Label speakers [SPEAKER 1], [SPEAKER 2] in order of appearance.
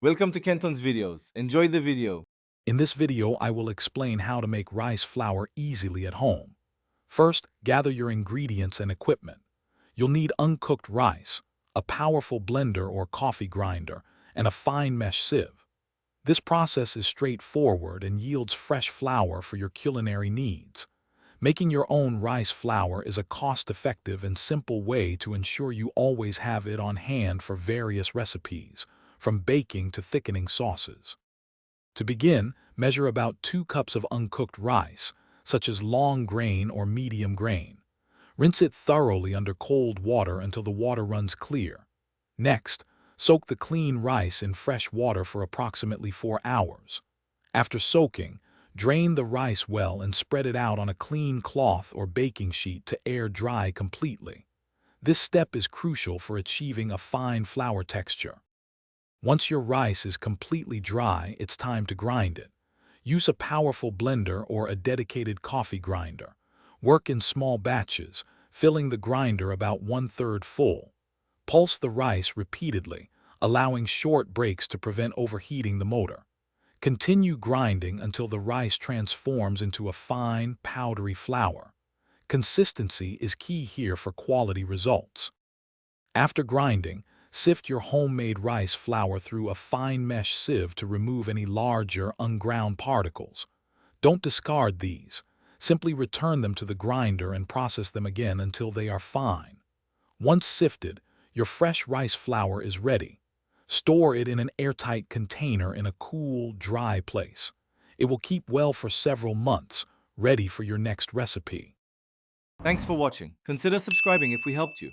[SPEAKER 1] Welcome to Kenton's videos. Enjoy the video.
[SPEAKER 2] In this video, I will explain how to make rice flour easily at home. First, gather your ingredients and equipment. You'll need uncooked rice, a powerful blender or coffee grinder, and a fine mesh sieve. This process is straightforward and yields fresh flour for your culinary needs. Making your own rice flour is a cost-effective and simple way to ensure you always have it on hand for various recipes, from baking to thickening sauces. To begin, measure about 2 cups of uncooked rice, such as long grain or medium grain. Rinse it thoroughly under cold water until the water runs clear. Next, soak the clean rice in fresh water for approximately 4 hours. After soaking, drain the rice well and spread it out on a clean cloth or baking sheet to air dry completely. This step is crucial for achieving a fine flour texture. Once your rice is completely dry, it's time to grind it. Use a powerful blender or a dedicated coffee grinder. Work in small batches, filling the grinder about 1/3 full. Pulse the rice repeatedly, allowing short breaks to prevent overheating the motor. Continue grinding until the rice transforms into a fine, powdery flour. Consistency is key here for quality results. After grinding, sift your homemade rice flour through a fine mesh sieve to remove any larger, unground particles. Don't discard these. Simply return them to the grinder and process them again until they are fine. Once sifted, your fresh rice flour is ready. Store it in an airtight container in a cool, dry place. It will keep well for several months, ready for your next recipe.
[SPEAKER 1] Thanks for watching. Consider subscribing if we helped you.